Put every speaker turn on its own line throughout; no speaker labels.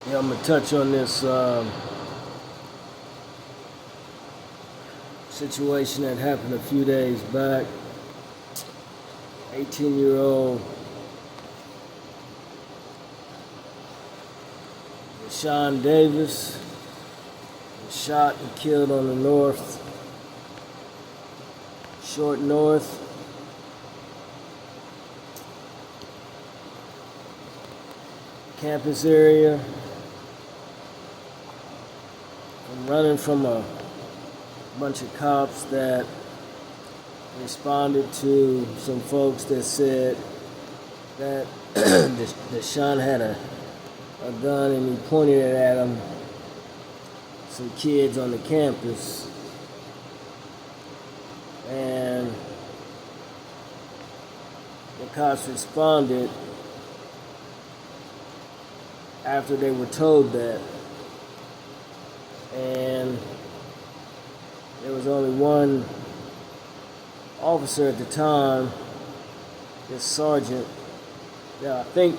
Yeah, I'm gonna touch on this situation that happened a few days back. 18-year-old Sean Davis was shot and killed on the short north. Campus area. I'm running from a bunch of cops that responded to some folks that said that that Sean had a gun and he pointed it at them, some kids on the campus. And the cops responded after they were told that. And there was only one officer at the time, this sergeant, that I think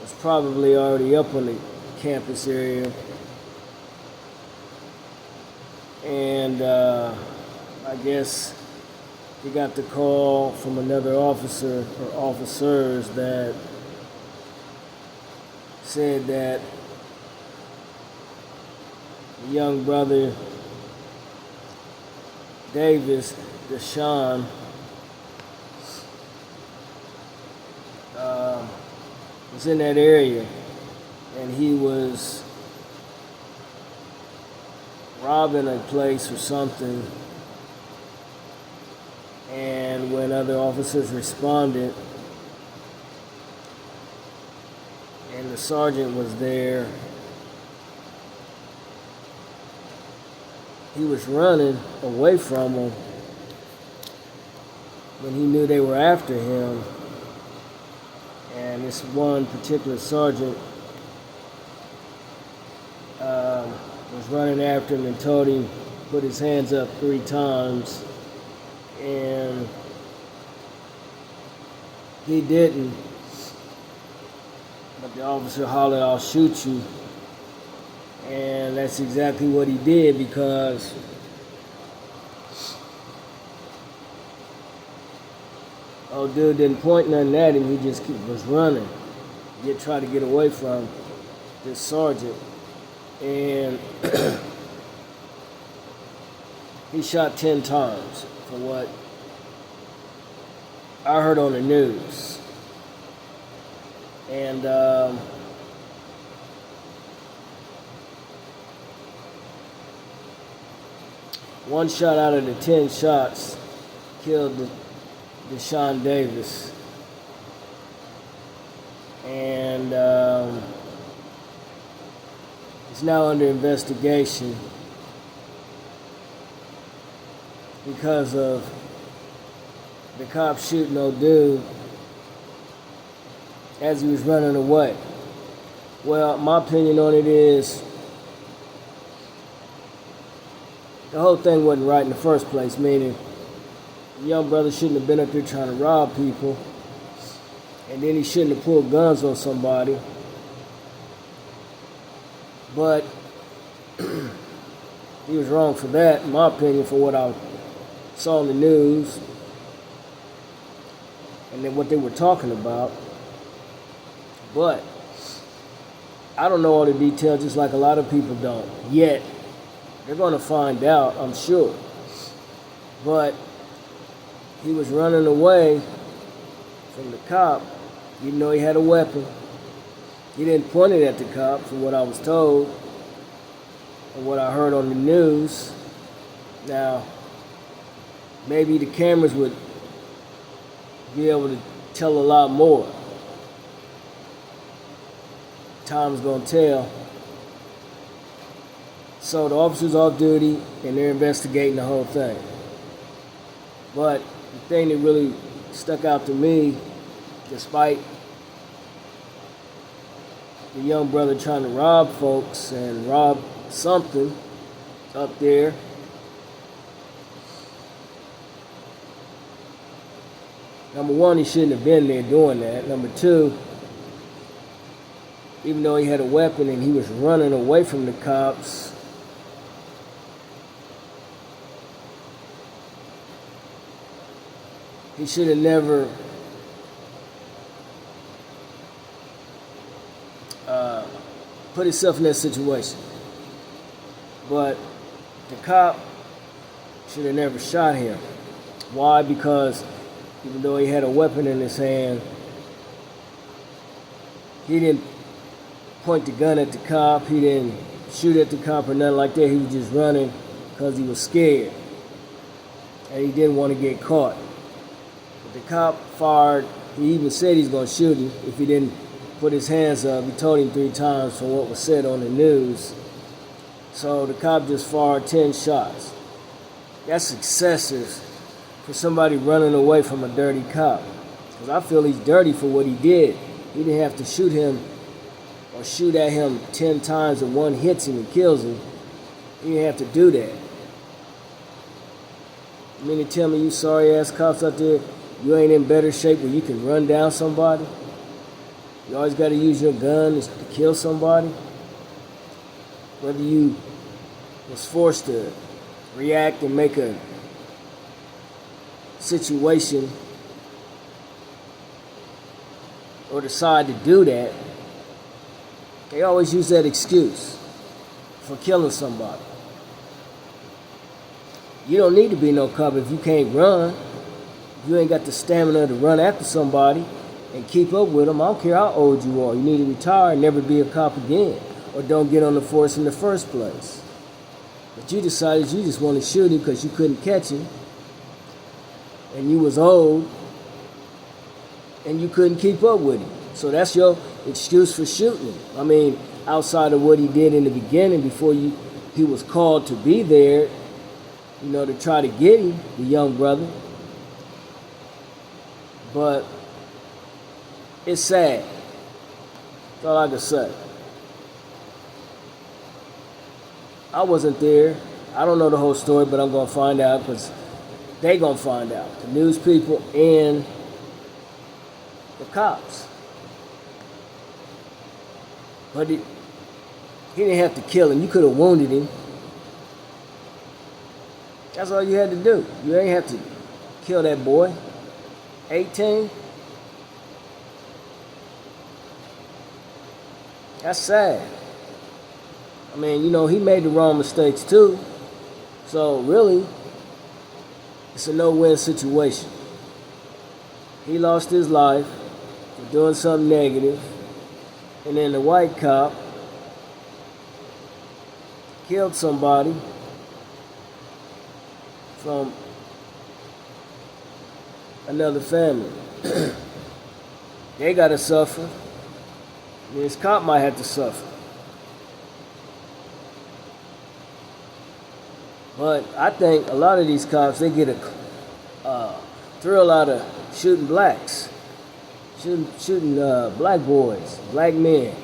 was probably already up on the campus area. And I guess he got the call from another officer or officers that said that the young brother Davis, Deshaun, was in that area, and he was robbing a place or something. And when other officers responded, and the sergeant was there, he was running away from them when he knew they were after him. And this one particular sergeant was running after him and told him to put his hands up 3 times. And he didn't. But the officer hollered, "I'll shoot you." And that's exactly what he did, because old dude didn't point nothing at him. He just was running. He tried to get away from this sergeant. And he shot 10 times for what I heard on the news. And one shot out of the 10 shots killed Deshaun Davis. And it's now under investigation because of the cop shooting old dude as he was running away. Well, my opinion on it is the whole thing wasn't right in the first place, meaning the young brother shouldn't have been up there trying to rob people, and then he shouldn't have pulled guns on somebody. But he was wrong for that, in my opinion, for what I saw in the news and then what they were talking about. But I don't know all the details, just like a lot of people don't yet. They're going to find out, I'm sure. But he was running away from the cop, even though he had a weapon. He didn't point it at the cop, from what I was told and what I heard on the news. Now, maybe the cameras would be able to tell a lot more. Time's gonna tell. So the officer's off duty and they're investigating the whole thing. But the thing that really stuck out to me, despite the young brother trying to rob folks and rob something up there, number one, he shouldn't have been there doing that. Number two, even though he had a weapon and he was running away from the cops. He should have never put himself in that situation. But the cop should have never shot him. Why? Because even though he had a weapon in his hand, he didn't point the gun at the cop. He didn't shoot at the cop or nothing like that. He was just running because he was scared. And he didn't want to get caught. But the cop fired. He even said he's going to shoot him if he didn't put his hands up. He told him 3 times from what was said on the news. So the cop just fired 10 shots. That's excessive for somebody running away from a dirty cop. Because I feel he's dirty for what he did. He didn't have to shoot him or shoot at him 10 times and one hits him and kills him. He didn't have to do that. You mean to tell me you sorry ass cops out there, you ain't in better shape where you can run down somebody? You always got to use your gun to kill somebody? Whether you was forced to react and make a situation or decide to do that, they always use that excuse for killing somebody. You don't need to be no cop if you can't run. If you ain't got the stamina to run after somebody and keep up with them. I don't care how old you are. You need to retire and never be a cop again. Or don't get on the force in the first place. But you decided you just want to shoot him because you couldn't catch him. And you was old. And you couldn't keep up with him. So that's your excuse for shooting him. I mean, outside of what he did in the beginning before he was called to be there, you know, to try to get him, the young brother. But it's sad. That's all I can say. I wasn't there. I don't know the whole story, but I'm going to find out because they going to find out. The news people and the cops. But he didn't have to kill him. You could have wounded him. That's all you had to do. You ain't have to kill that boy. 18? That's sad. I mean, you know, he made the wrong mistakes too. So really, it's a no-win situation. He lost his life for doing something negative. And then the white cop killed somebody from another family. They gotta suffer. And this cop might have to suffer. But I think a lot of these cops, they get a thrill out of shooting blacks. Shooting black boys, black men.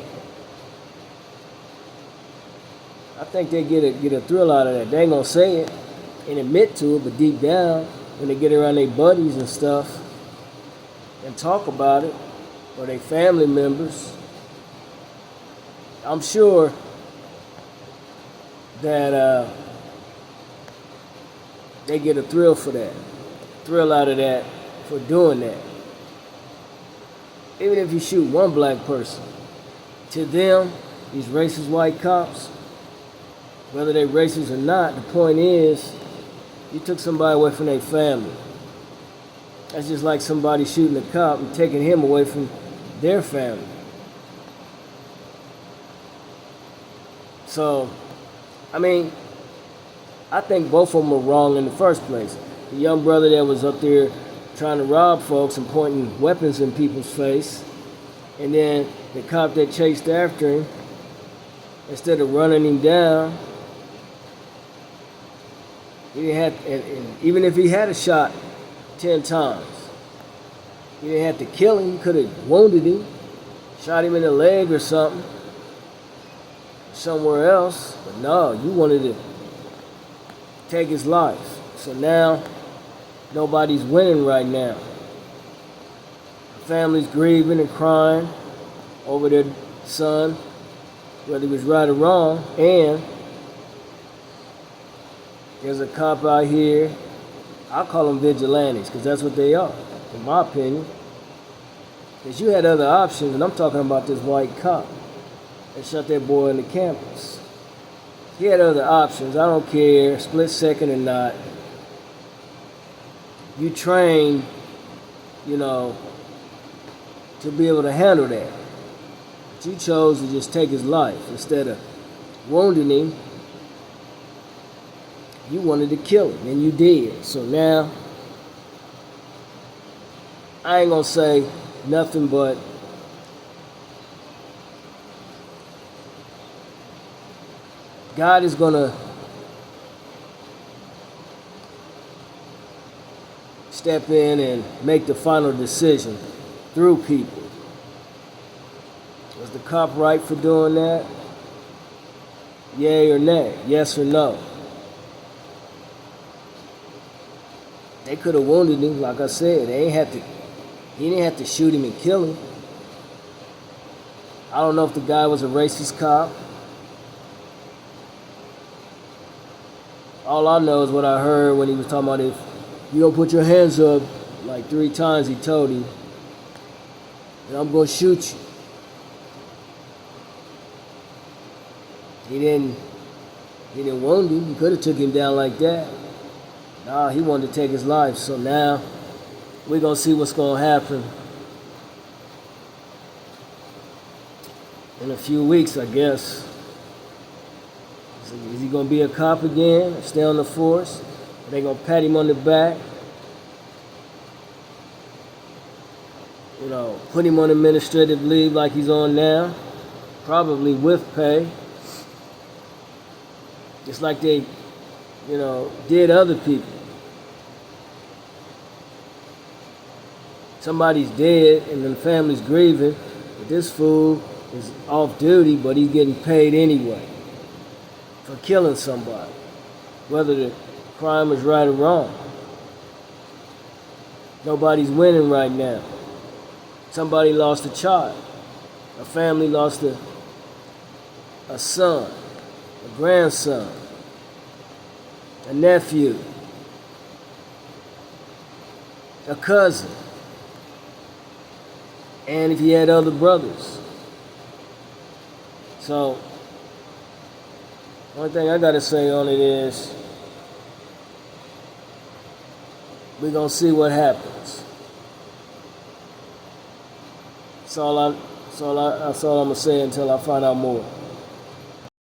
I think they get a thrill out of that. They ain't gonna say it and admit to it, but deep down, when they get around their buddies and stuff and talk about it, or their family members, I'm sure that they get a thrill for that, thrill out of that for doing that. Even if you shoot one black person, to them, these racist white cops, whether they're racist or not, the point is, you took somebody away from their family. That's just like somebody shooting a cop and taking him away from their family. So, I mean, I think both of them were wrong in the first place. The young brother that was up there trying to rob folks and pointing weapons in people's face, and then the cop that chased after him, instead of running him down, he didn't have, and even if he had a shot 10 times, he didn't have to kill him. He could have wounded him, shot him in the leg or something, somewhere else. But no, you wanted to take his life. So now, nobody's winning right now. The family's grieving and crying over their son, whether he was right or wrong, and there's a cop out here. I call them vigilantes because that's what they are, in my opinion. Because you had other options, and I'm talking about this white cop that shot that boy on the campus. He had other options. I don't care, split second or not. You trained, to be able to handle that. But you chose to just take his life instead of wounding him. You wanted to kill him, and you did. So now, I ain't gonna say nothing but God is gonna step in and make the final decision through people. Was the cop right for doing that? Yay or nay? Yes or no? They could have wounded him, like I said. He didn't have to shoot him and kill him. I don't know if the guy was a racist cop. All I know is what I heard when he was talking about if you don't put your hands up, like 3 times he told him, and I'm gonna shoot you. He didn't wound him. He could have took him down like that. Nah, he wanted to take his life. So now we're gonna see what's gonna happen in a few weeks, I guess. Is he gonna be a cop again? Stay on the force? Are they gonna pat him on the back? Put him on administrative leave like he's on now, probably with pay. Just like they, did other people. Somebody's dead and the family's grieving, but this fool is off duty, but he's getting paid anyway for killing somebody, whether the crime is right or wrong. Nobody's winning right now. Somebody lost a child. A family lost a son, a grandson, a nephew, a cousin, and if he had other brothers. So, one thing I gotta say on it is, we're gonna see what happens. That's all I'm gonna say until I find out more.